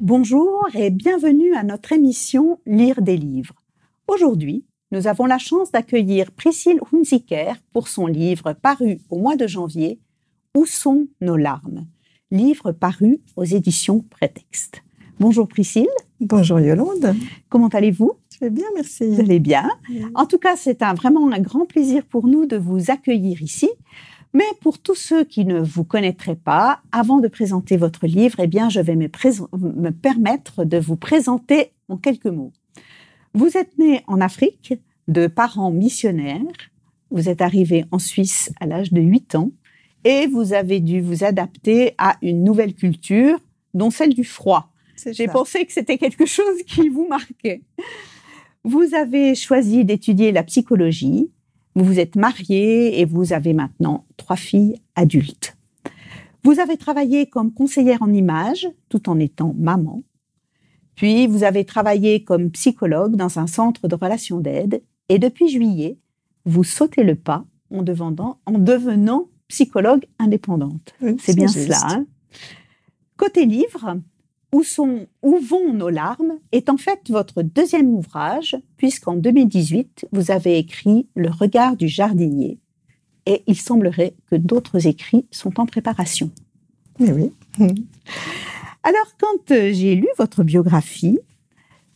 Bonjour et bienvenue à notre émission Lire des livres. Aujourd'hui, nous avons la chance d'accueillir Priscille Hunziker pour son livre paru au mois de janvier « Où sont nos larmes ?» livre paru aux éditions Prétexte. Bonjour Priscille. Bonjour Yolande. Comment allez-vous? Je vais bien, merci. Vous allez bien. En tout cas, c'est vraiment un grand plaisir pour nous de vous accueillir ici. Mais pour tous ceux qui ne vous connaîtraient pas, avant de présenter votre livre, eh bien, je vais me permettre de vous présenter en quelques mots. Vous êtes né en Afrique de parents missionnaires. Vous êtes arrivé en Suisse à l'âge de 8 ans et vous avez dû vous adapter à une nouvelle culture, dont celle du froid. J'ai pensé que c'était quelque chose qui vous marquait. Vous avez choisi d'étudier la psychologie. Vous vous êtes marié et vous avez maintenant 3 filles adultes. Vous avez travaillé comme conseillère en images tout en étant maman. Puis vous avez travaillé comme psychologue dans un centre de relations d'aide et depuis juillet, vous sautez le pas en devenant psychologue indépendante. Oui, c'est bien juste. Cela. Hein? Côté livre, Où vont nos larmes est en fait votre deuxième ouvrage, puisqu'en 2018, vous avez écrit Le regard du jardinier. Et il semblerait que d'autres écrits sont en préparation. Oui. Alors, quand j'ai lu votre biographie,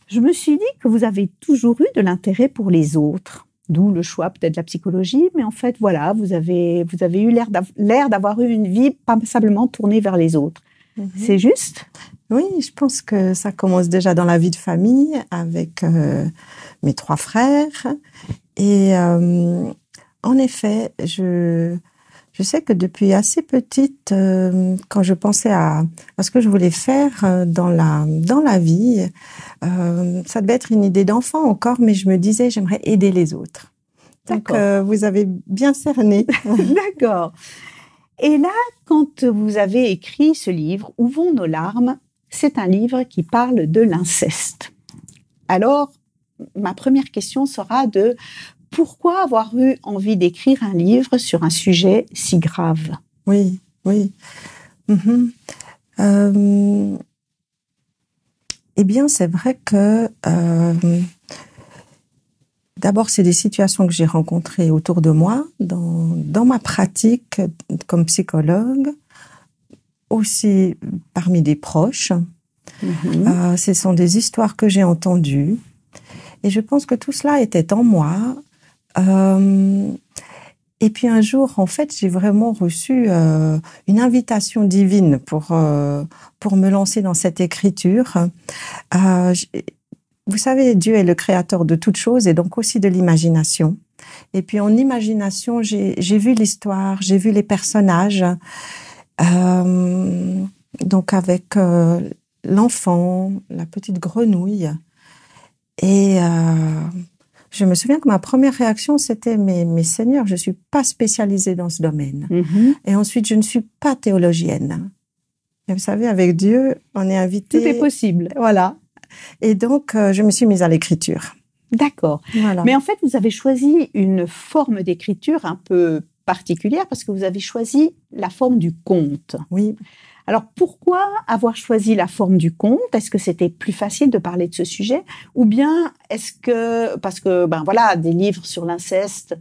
je me suis dit que vous avez toujours eu de l'intérêt pour les autres. D'où le choix peut-être de la psychologie, mais en fait, voilà, vous avez eu l'air d'avoir eu une vie passablement tournée vers les autres. C'est juste ? Oui, je pense que ça commence déjà dans la vie de famille avec mes 3 frères. Et en effet, je sais que depuis assez petite, quand je pensais à ce que je voulais faire dans la vie, ça devait être une idée d'enfant encore, mais je me disais j'aimerais aider les autres. Donc vous avez bien cerné. D'accord. Et là, quand vous avez écrit ce livre, Où vont nos larmes ? C'est un livre qui parle de l'inceste. Alors, ma première question sera de pourquoi avoir eu envie d'écrire un livre sur un sujet si grave ? Oui. Eh bien, c'est vrai que d'abord, c'est des situations que j'ai rencontrées autour de moi, dans ma pratique comme psychologue, aussi parmi des proches. Ce sont des histoires que j'ai entendues. Et je pense que tout cela était en moi. Et puis un jour, en fait, j'ai vraiment reçu une invitation divine pour me lancer dans cette écriture. Vous savez, Dieu est le créateur de toutes choses et donc aussi de l'imagination. Et puis en imagination, j'ai vu l'histoire, j'ai vu les personnages. Donc avec l'enfant, la petite grenouille. Et je me souviens que ma première réaction, c'était mais Seigneur, je suis pas spécialisée dans ce domaine. Et ensuite, je ne suis pas théologienne. Et vous savez, avec Dieu, on est invité. Tout est possible. Voilà. Et donc, je me suis mise à l'écriture. D'accord. Voilà. Mais en fait, vous avez choisi une forme d'écriture un peu particulière parce que vous avez choisi la forme du conte. Oui. Alors, pourquoi avoir choisi la forme du conte ? Est-ce que c'était plus facile de parler de ce sujet ? Ou bien, parce que, voilà, des livres sur l'inceste,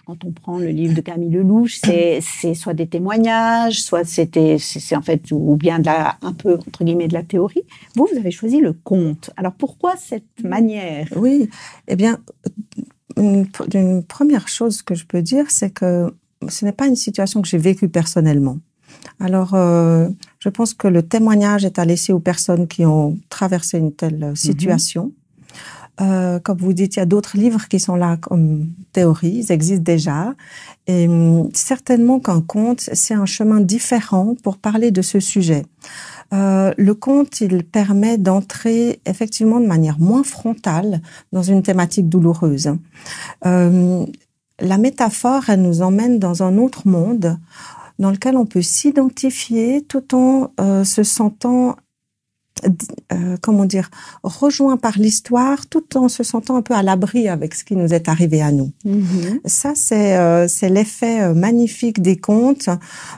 quand on prend le livre de Camille Lelouch, c'est soit des témoignages, soit c'est en fait, ou bien un peu, entre guillemets, de la théorie. Vous avez choisi le conte. Alors, pourquoi cette manière ? Oui. Eh bien, une première chose que je peux dire, c'est que ce n'est pas une situation que j'ai vécue personnellement. Alors, je pense que le témoignage est à laisser aux personnes qui ont traversé une telle situation. Comme vous dites, il y a d'autres livres qui sont là comme théorie, ils existent déjà. Et certainement qu'un conte, c'est un chemin différent pour parler de ce sujet. Le conte, il permet d'entrer effectivement de manière moins frontale dans une thématique douloureuse. La métaphore, elle nous emmène dans un autre monde dans lequel on peut s'identifier tout en se sentant, rejoint par l'histoire, tout en se sentant un peu à l'abri avec ce qui nous est arrivé à nous. Ça, c'est l'effet magnifique des contes,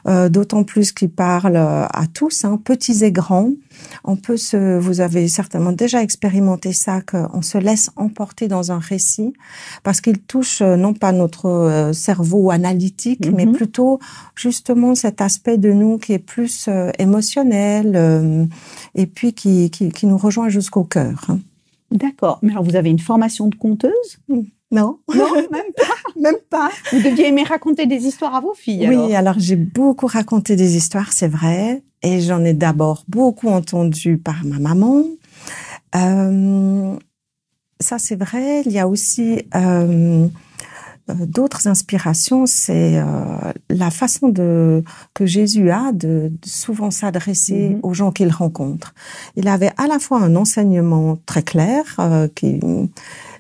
d'autant plus qu'ils parlent à tous, petits et grands. Vous avez certainement déjà expérimenté ça, qu'on se laisse emporter dans un récit parce qu'il touche non pas notre cerveau analytique, mais plutôt justement cet aspect de nous qui est plus émotionnel et puis qui nous rejoint jusqu'au cœur. D'accord. Mais alors, vous avez une formation de conteuse? Non. Non, même pas. Même pas. Vous deviez aimer raconter des histoires à vos filles, alors. Oui, alors j'ai beaucoup raconté des histoires, c'est vrai. Et j'en ai d'abord beaucoup entendu par ma maman. Ça, c'est vrai. Il y a aussi d'autres inspirations. C'est la façon que Jésus a de souvent s'adresser aux gens qu'il rencontre. Il avait à la fois un enseignement très clair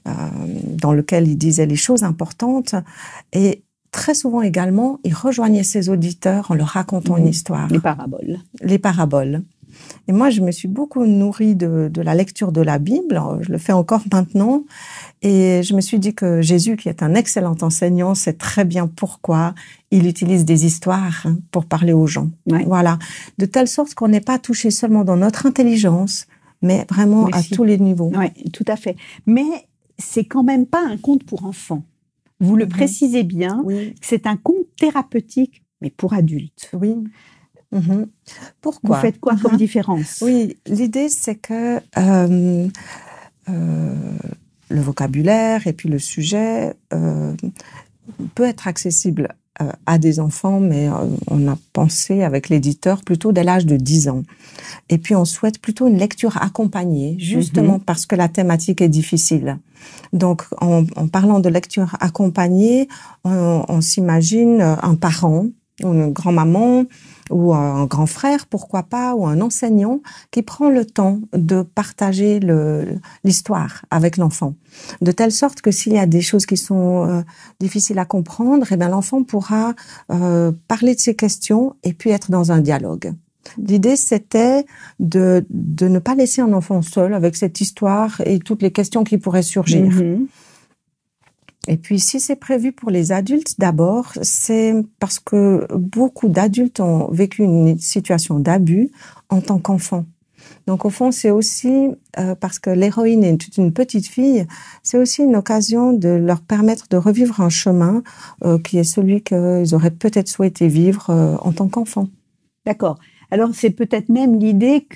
dans lequel il disait les choses importantes et très souvent également, il rejoignait ses auditeurs en leur racontant une histoire. Les paraboles. Les paraboles. Et moi, je me suis beaucoup nourrie de la lecture de la Bible. Je le fais encore maintenant. Et je me suis dit que Jésus, qui est un excellent enseignant, sait très bien pourquoi il utilise des histoires pour parler aux gens. Ouais. Voilà. De telle sorte qu'on n'est pas touché seulement dans notre intelligence, mais vraiment à tous les niveaux. Oui, tout à fait. Mais c'est quand même pas un conte pour enfants. Vous le précisez bien, c'est un conte thérapeutique, mais pour adultes. Oui. Pourquoi? Vous faites quoi comme différence? Oui, l'idée c'est que le vocabulaire et puis le sujet peut être accessible à des enfants, mais on a pensé avec l'éditeur plutôt dès l'âge de 10 ans. Et puis on souhaite plutôt une lecture accompagnée, justement parce que la thématique est difficile. Donc en parlant de lecture accompagnée, on s'imagine un parent, ou une grand-maman, ou un grand frère, pourquoi pas, ou un enseignant qui prend le temps de partager l'histoire avec l'enfant. De telle sorte que s'il y a des choses qui sont difficiles à comprendre, eh bien l'enfant pourra parler de ses questions et puis être dans un dialogue. L'idée, c'était de ne pas laisser un enfant seul avec cette histoire et toutes les questions qui pourraient surgir. Et puis, si c'est prévu pour les adultes, d'abord, c'est parce que beaucoup d'adultes ont vécu une situation d'abus en tant qu'enfant. Donc, au fond, c'est aussi parce que l'héroïne est une petite fille, c'est aussi une occasion de leur permettre de revivre un chemin qui est celui qu'ils auraient peut-être souhaité vivre en tant qu'enfant. D'accord. Alors, c'est peut-être même l'idée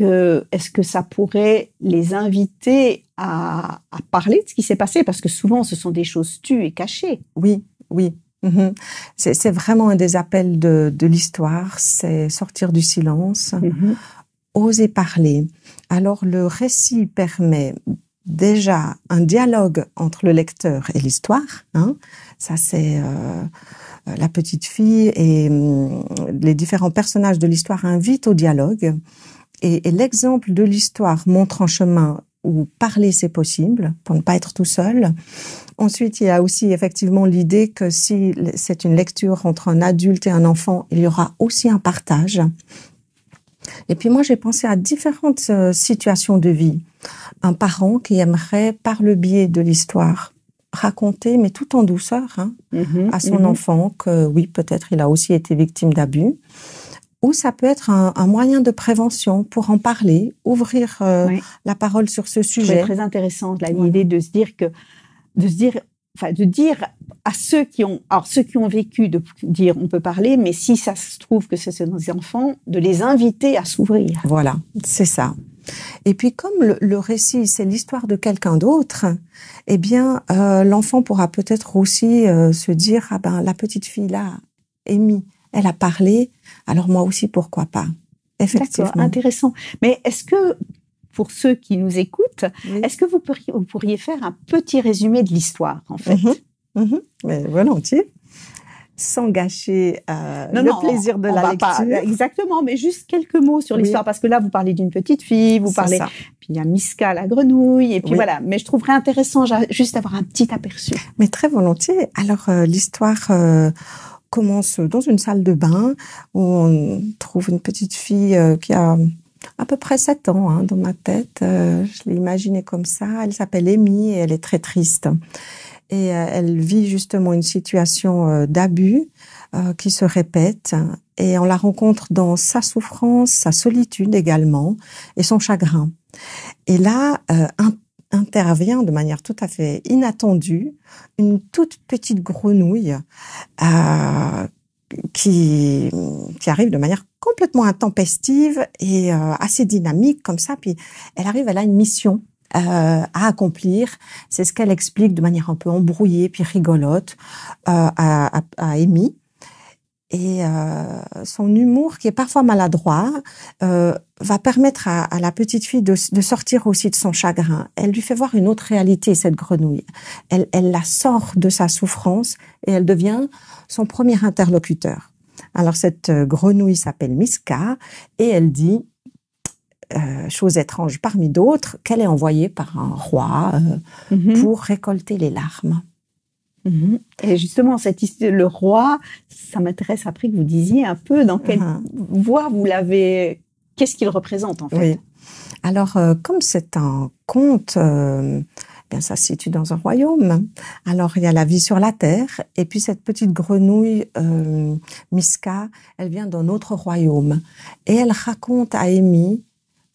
est-ce que ça pourrait les inviter à parler de ce qui s'est passé? Parce que souvent, ce sont des choses tues et cachées. Oui. C'est vraiment un des appels de l'histoire, c'est sortir du silence, oser parler. Alors, le récit permet déjà un dialogue entre le lecteur et l'histoire. Ça, c'est... la petite fille et les différents personnages de l'histoire invitent au dialogue. Et l'exemple de l'histoire montre un chemin où parler c'est possible, pour ne pas être tout seul. Ensuite, il y a aussi effectivement l'idée que si c'est une lecture entre un adulte et un enfant, il y aura aussi un partage. Et puis moi, j'ai pensé à différentes situations de vie. Un parent qui aimerait, par le biais de l'histoire, raconter, mais tout en douceur, à son enfant que oui, peut-être il a aussi été victime d'abus. Ou ça peut être un moyen de prévention pour en parler, ouvrir la parole sur ce sujet. C'est très intéressant l'idée de dire à ceux qui ont vécu, de dire on peut parler, mais si ça se trouve que c'est nos enfants, de les inviter à s'ouvrir. Voilà, c'est ça. Et puis comme le récit, c'est l'histoire de quelqu'un d'autre, eh bien l'enfant pourra peut-être aussi se dire la petite fille là, Amy, elle a parlé, alors moi aussi pourquoi pas. Effectivement. D'accord, intéressant. Mais est-ce que pour ceux qui nous écoutent, est-ce que vous pourriez faire un petit résumé de l'histoire en fait? Mais volontiers. Sans gâcher le plaisir de la lecture. Pas, exactement, mais juste quelques mots sur l'histoire, parce que là, vous parlez d'une petite fille, vous parlez, puis il y a Miska, la grenouille, et puis voilà. Mais je trouverais intéressant juste d'avoir un petit aperçu. Mais très volontiers. Alors, l'histoire commence dans une salle de bain où on trouve une petite fille qui a à peu près 7 ans dans ma tête. Je l'ai imaginée comme ça. Elle s'appelle Amy et elle est très triste. Et elle vit justement une situation d'abus qui se répète. et on la rencontre dans sa souffrance, sa solitude également, et son chagrin. Et là, intervient de manière tout à fait inattendue une toute petite grenouille qui arrive de manière complètement intempestive et assez dynamique comme ça. Puis elle a une mission à accomplir. C'est ce qu'elle explique de manière un peu embrouillée puis rigolote à Amy. Et son humour, qui est parfois maladroit, va permettre à la petite fille de sortir aussi de son chagrin. Elle lui fait voir une autre réalité, cette grenouille. Elle la sort de sa souffrance et elle devient son premier interlocuteur. Alors cette grenouille s'appelle Miska et elle dit, chose étrange parmi d'autres, qu'elle est envoyée par un roi pour récolter les larmes. Et justement, le roi, ça m'intéresse après que vous disiez un peu dans quelle voie vous l'avez, qu'est-ce qu'il représente en fait. Oui. Alors, comme c'est un conte, bien ça se situe dans un royaume. Alors, il y a la vie sur la terre, et puis cette petite grenouille, Miska, elle vient d'un autre royaume. Et elle raconte à Amy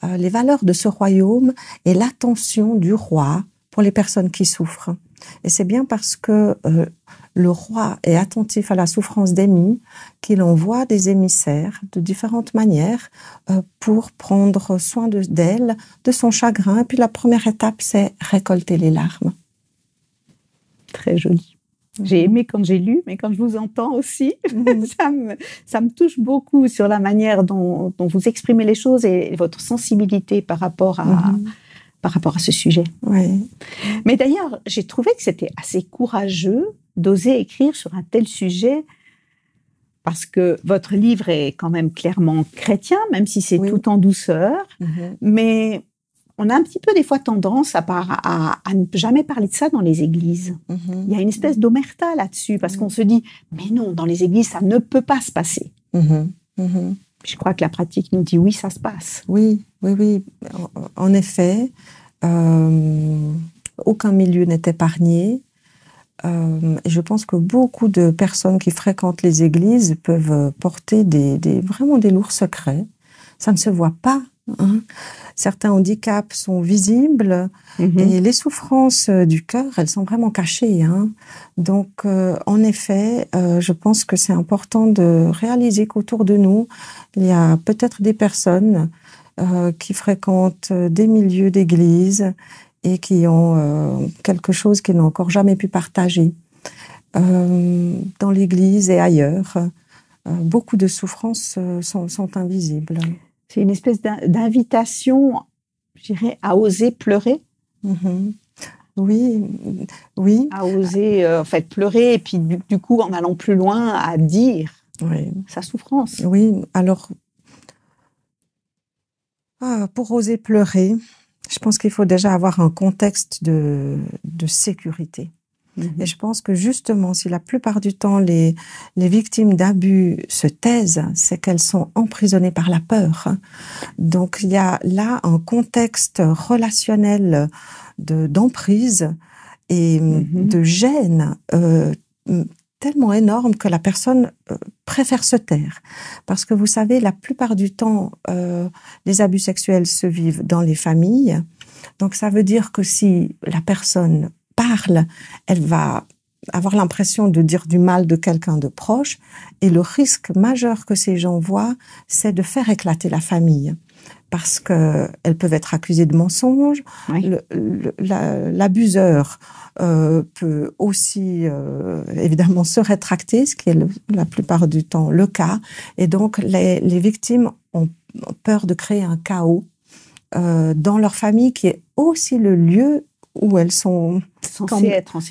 les valeurs de ce royaume et l'attention du roi pour les personnes qui souffrent. Et c'est bien parce que le roi est attentif à la souffrance d'Amy qu'il envoie des émissaires de différentes manières pour prendre soin d'elle, de son chagrin. Et puis la première étape, c'est récolter les larmes. Très joli. J'ai aimé quand j'ai lu, mais quand je vous entends aussi, ça me touche beaucoup sur la manière dont vous exprimez les choses et votre sensibilité par rapport à ce sujet. Oui. Mais d'ailleurs, j'ai trouvé que c'était assez courageux d'oser écrire sur un tel sujet, parce que votre livre est quand même clairement chrétien, même si c'est tout en douceur, mais on a un petit peu des fois tendance à ne jamais parler de ça dans les églises. Il y a une espèce d'omerta là-dessus, parce qu'on se dit, mais non, dans les églises, ça ne peut pas se passer. Je crois que la pratique nous dit oui, ça se passe. Oui. En effet, aucun milieu n'est épargné. Et je pense que beaucoup de personnes qui fréquentent les églises peuvent porter vraiment des lourds secrets. Ça ne se voit pas. Certains handicaps sont visibles et les souffrances du cœur, elles sont vraiment cachées. Donc, en effet, je pense que c'est important de réaliser qu'autour de nous, il y a peut-être des personnes qui fréquentent des milieux d'église et qui ont quelque chose qu'ils n'ont encore jamais pu partager. Dans l'église et ailleurs, beaucoup de souffrances sont invisibles. C'est une espèce d'invitation, je dirais, à oser pleurer. Oui. À oser pleurer et puis du coup, en allant plus loin, à dire sa souffrance. Oui, alors, pour oser pleurer, je pense qu'il faut déjà avoir un contexte de sécurité. Et je pense que justement, si la plupart du temps les victimes d'abus se taisent, c'est qu'elles sont emprisonnées par la peur. Donc il y a là un contexte relationnel d'emprise et de gêne tellement énorme que la personne préfère se taire. Parce que vous savez, la plupart du temps, les abus sexuels se vivent dans les familles. Donc ça veut dire que si la personne parle, elle va avoir l'impression de dire du mal de quelqu'un de proche, et le risque majeur que ces gens voient, c'est de faire éclater la famille, parce que elles peuvent être accusées de mensonges. L'abuseur peut aussi évidemment se rétracter, ce qui est la plupart du temps le cas, et donc les victimes ont peur de créer un chaos dans leur famille, qui est aussi le lieu où elles sont censées être en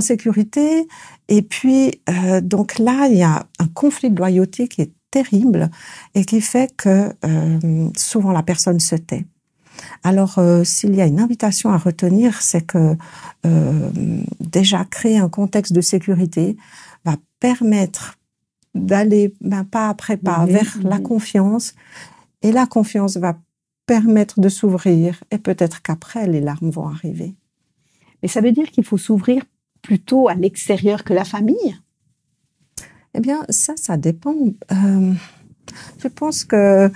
sécurité. Et puis, donc là, il y a un conflit de loyauté qui est terrible et qui fait que souvent la personne se tait. Alors, s'il y a une invitation à retenir, c'est que déjà créer un contexte de sécurité va permettre d'aller pas après pas vers la confiance, et la confiance va permettre de s'ouvrir, et peut-être qu'après, les larmes vont arriver. Mais ça veut dire qu'il faut s'ouvrir plutôt à l'extérieur que la famille? Eh bien, ça dépend. Je pense que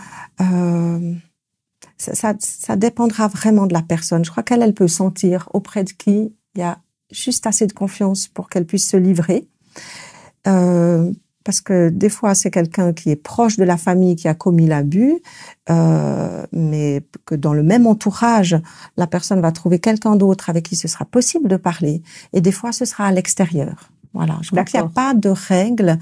ça dépendra vraiment de la personne. Je crois elle peut sentir auprès de qui il y a juste assez de confiance pour qu'elle puisse se livrer. Parce que des fois, c'est quelqu'un qui est proche de la famille qui a commis l'abus, mais que dans le même entourage, la personne va trouver quelqu'un d'autre avec qui ce sera possible de parler. Et des fois, ce sera à l'extérieur. Voilà, je crois qu'il n'y a pas de règle.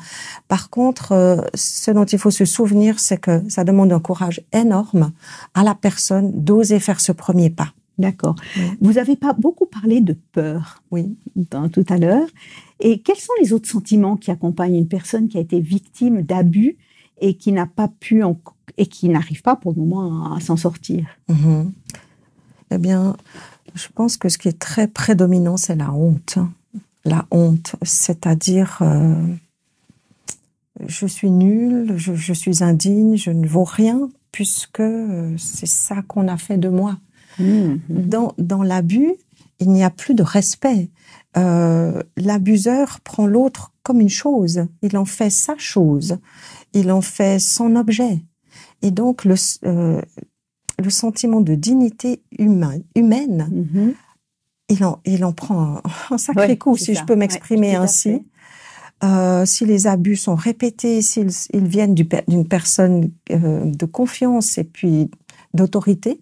Par contre, ce dont il faut se souvenir, c'est que ça demande un courage énorme à la personne d'oser faire ce premier pas. D'accord. Oui. Vous avez pas beaucoup parlé de peur, oui, tout à l'heure. Et quels sont les autres sentiments qui accompagnent une personne qui a été victime d'abus et qui n'a pas pu et qui n'arrive pas pour le moment à s'en sortir? Eh bien, je pense que ce qui est très prédominant, c'est la honte. La honte, c'est-à-dire je suis nulle, je suis indigne, je ne vaux rien puisque c'est ça qu'on a fait de moi. Dans l'abus, il n'y a plus de respect. L'abuseur prend l'autre comme une chose. Il en fait sa chose. Il en fait son objet. Et donc, le sentiment de dignité humaine, il en prend un sacré coup, si je peux m'exprimer ainsi. Si les abus sont répétés, s'ils viennent d'une personne de confiance et puis d'autorité,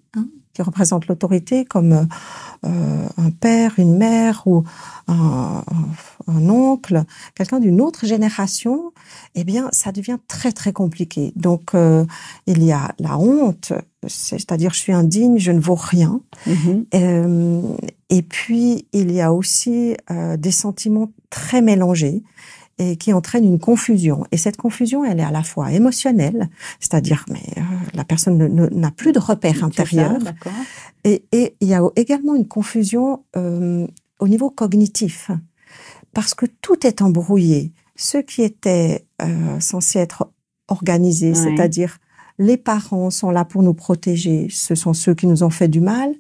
qui représente l'autorité, comme un père, une mère ou un oncle, quelqu'un d'une autre génération, eh bien, ça devient très, très compliqué. Donc, il y a la honte, c'est-à-dire je suis indigne, je ne vaux rien. Et puis, il y a aussi des sentiments très mélangés et qui entraîne une confusion. Et cette confusion, elle est à la fois émotionnelle, c'est-à-dire la personne n'a plus de repère intérieur. Et il y a également une confusion au niveau cognitif, parce que tout est embrouillé. Ce qui était censé être organisé, c'est-à-dire les parents sont là pour nous protéger, ce sont ceux qui nous ont fait du mal.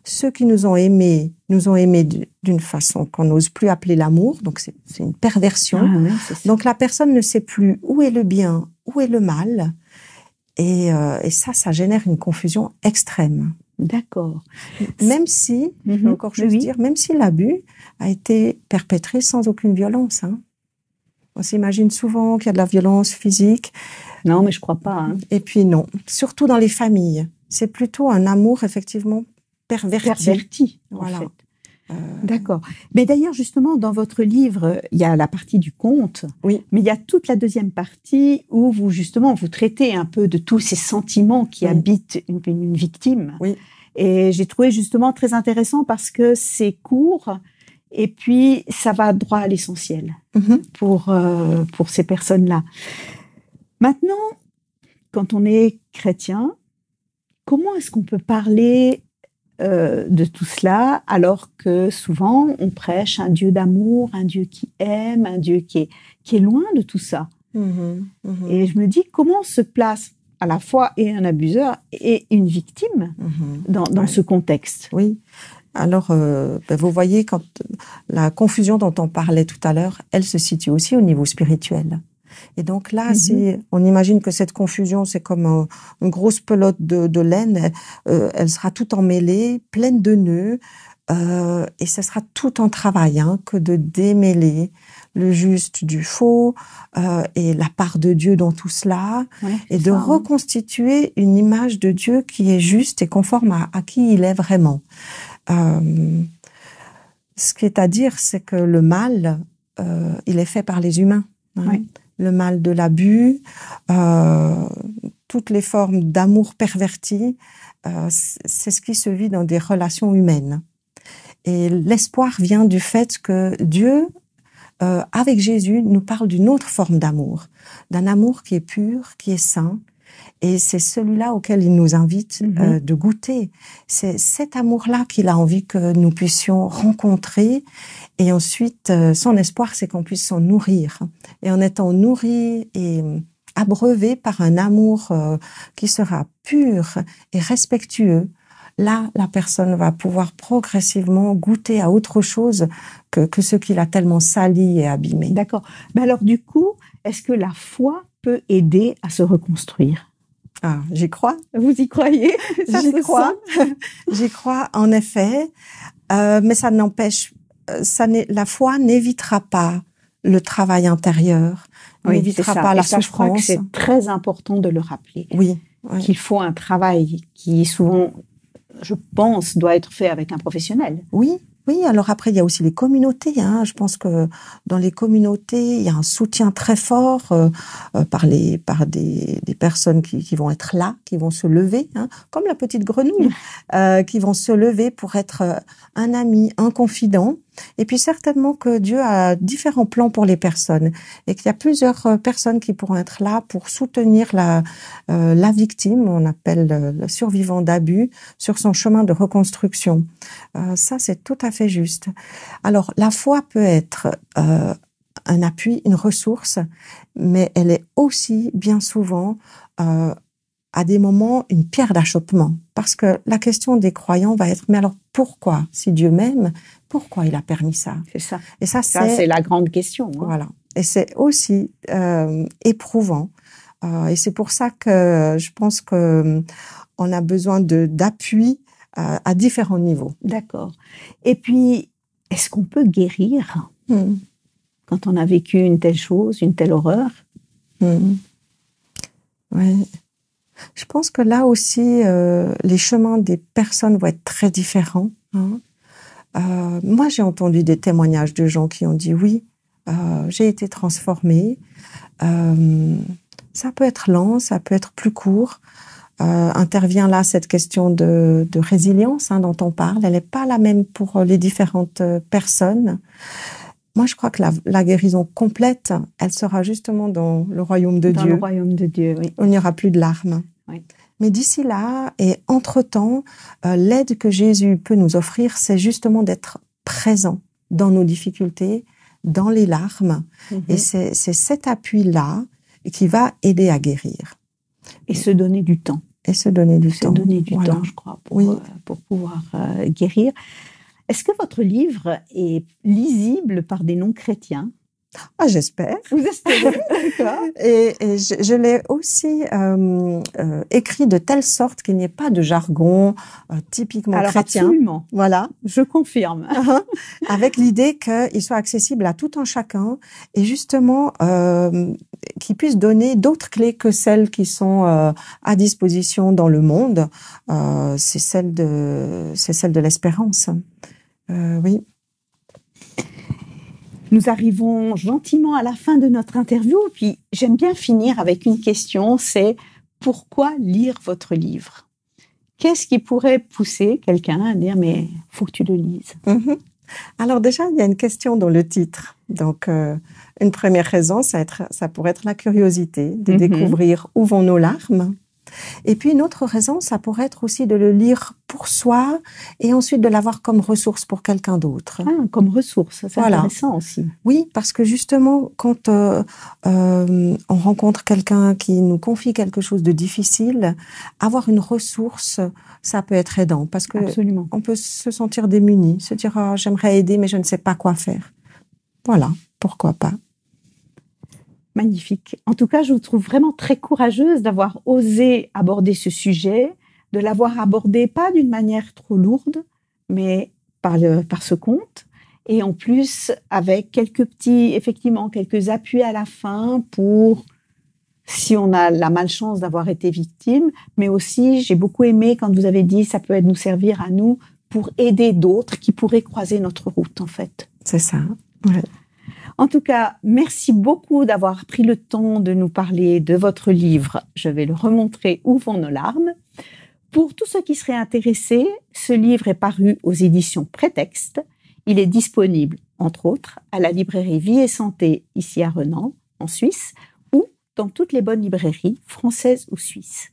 Ceux qui nous ont aimés d'une façon qu'on n'ose plus appeler l'amour, donc c'est une perversion. Donc la personne ne sait plus où est le bien, où est le mal, et ça génère une confusion extrême. D'accord. Même si, encore j'ose dire, même si l'abus a été perpétré sans aucune violence. On s'imagine souvent qu'il y a de la violence physique. Non, mais je crois pas. Et puis non, surtout dans les familles. C'est plutôt un amour effectivement perverti, voilà. En fait. D'accord. Mais d'ailleurs, justement, dans votre livre, il y a la partie du conte, mais il y a toute la deuxième partie où vous traitez un peu de tous ces sentiments qui habitent une victime. Et j'ai trouvé justement très intéressant parce que c'est court et puis ça va droit à l'essentiel pour ces personnes-là. Maintenant, quand on est chrétien, comment est-ce qu'on peut parler de tout cela, alors que souvent on prêche un Dieu d'amour, un Dieu qui aime, un Dieu qui est loin de tout ça. Et je me dis, comment se place à la fois et un abuseur et une victime dans ce contexte? Oui. Alors, vous voyez, quand la confusion dont on parlait tout à l'heure, elle se situe aussi au niveau spirituel. Et donc là, si on imagine que cette confusion, c'est comme une grosse pelote de laine, elle sera tout emmêlée, pleine de nœuds, et ce sera tout un travail que de démêler le juste du faux et la part de Dieu dans tout cela, et de reconstituer une image de Dieu qui est juste et conforme à qui il est vraiment. Ce qui est à dire, c'est que le mal, il est fait par les humains. Le mal de l'abus, toutes les formes d'amour perverti, c'est ce qui se vit dans des relations humaines. Et l'espoir vient du fait que Dieu, avec Jésus, nous parle d'une autre forme d'amour, d'un amour qui est pur, qui est saint, et c'est celui-là auquel il nous invite de goûter. C'est cet amour-là qu'il a envie que nous puissions rencontrer. Et ensuite, son espoir, c'est qu'on puisse s'en nourrir. Et en étant nourris et abreuvés par un amour qui sera pur et respectueux, là, la personne va pouvoir progressivement goûter à autre chose que ce qui l'a tellement sali et abîmé. D'accord. Mais alors, du coup, est-ce que la foi peut aider à se reconstruire? Ah, j'y crois. Vous y croyez? J'y crois. J'y crois, en effet. Mais ça n'empêche, la foi n'évitera pas le travail intérieur, n'évitera pas la souffrance. Je crois que c'est très important de le rappeler. Oui. Qu'il faut un travail qui souvent, je pense, doit être fait avec un professionnel. Oui. Oui, alors après, il y a aussi les communautés. Je pense que dans les communautés, il y a un soutien très fort par des personnes qui vont être là, qui vont se lever, comme la petite grenouille, qui vont se lever pour être un ami, un confident. Et puis certainement que Dieu a différents plans pour les personnes et qu'il y a plusieurs personnes qui pourront être là pour soutenir la victime, on appelle le survivant d'abus, sur son chemin de reconstruction. Ça, c'est tout à fait juste. Alors, la foi peut être un appui, une ressource, mais elle est aussi bien souvent à des moments une pierre d'achoppement, parce que la question des croyants va être, mais alors pourquoi, si Dieu m'aime, pourquoi il a permis ça? C'est ça. Et ça c'est la grande question. Voilà. Et c'est aussi éprouvant. Et c'est pour ça que je pense que on a besoin d'appui à différents niveaux. D'accord. Et puis, est-ce qu'on peut guérir quand on a vécu une telle chose, une telle horreur? Oui. Je pense que là aussi, les chemins des personnes vont être très différents. Moi, j'ai entendu des témoignages de gens qui ont dit oui, j'ai été transformée. Ça peut être lent, ça peut être plus court. Intervient là cette question de résilience dont on parle. Elle n'est pas la même pour les différentes personnes. Moi, je crois que la guérison complète, elle sera justement dans le royaume de Dieu. Dans le royaume de Dieu, oui. Il n'y aura plus de larmes. Oui. Mais d'ici là, et entre-temps, l'aide que Jésus peut nous offrir, c'est justement d'être présent dans nos difficultés, dans les larmes. Et c'est cet appui-là qui va aider à guérir. Et se donner du temps. Et se donner du temps. Se donner du temps, je crois, pour pouvoir guérir. Est-ce que votre livre est lisible par des non-chrétiens? Ah, j'espère. Vous espérez? D'accord. Et je l'ai aussi écrit de telle sorte qu'il n'y ait pas de jargon typiquement chrétien. Absolument. Voilà. Je confirme. Avec l'idée qu'il soit accessible à tout un chacun et justement qu'il puisse donner d'autres clés que celles qui sont à disposition dans le monde. C'est celle de l'espérance. Oui. Nous arrivons gentiment à la fin de notre interview, puis j'aime bien finir avec une question, c'est pourquoi lire votre livre? Qu'est-ce qui pourrait pousser quelqu'un à dire mais faut que tu le lises? Alors déjà, il y a une question dans le titre. Donc, une première raison, ça pourrait être la curiosité de découvrir où vont nos larmes. Et puis une autre raison, ça pourrait être aussi de le lire pour soi et ensuite de l'avoir comme ressource pour quelqu'un d'autre. Ah, comme ressource, c'est intéressant aussi. Oui, parce que justement, quand on rencontre quelqu'un qui nous confie quelque chose de difficile, avoir une ressource, ça peut être aidant parce que on peut se sentir démuni, se dire oh, j'aimerais aider mais je ne sais pas quoi faire. Voilà, pourquoi pas. Magnifique. En tout cas, je vous trouve vraiment très courageuse d'avoir osé aborder ce sujet, de l'avoir abordé pas d'une manière trop lourde, mais par ce conte. Et en plus, avec quelques appuis à la fin pour, si on a la malchance d'avoir été victime, mais aussi, j'ai beaucoup aimé quand vous avez dit, ça peut nous servir à nous pour aider d'autres qui pourraient croiser notre route, en fait. C'est ça. Ouais. En tout cas, merci beaucoup d'avoir pris le temps de nous parler de votre livre. Je vais le remontrer Où vont nos larmes. Pour tous ceux qui seraient intéressés, ce livre est paru aux éditions Prétexte. Il est disponible, entre autres, à la librairie Vie et Santé, ici à Renan, en Suisse, ou dans toutes les bonnes librairies françaises ou suisses.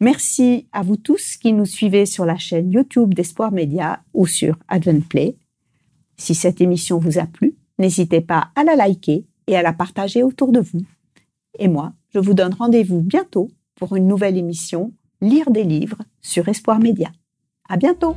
Merci à vous tous qui nous suivez sur la chaîne YouTube d'Espoir Média ou sur Adventplay. Si cette émission vous a plu, n'hésitez pas à la liker et à la partager autour de vous. Et moi, je vous donne rendez-vous bientôt pour une nouvelle émission Lire des livres sur Espoir Média. À bientôt.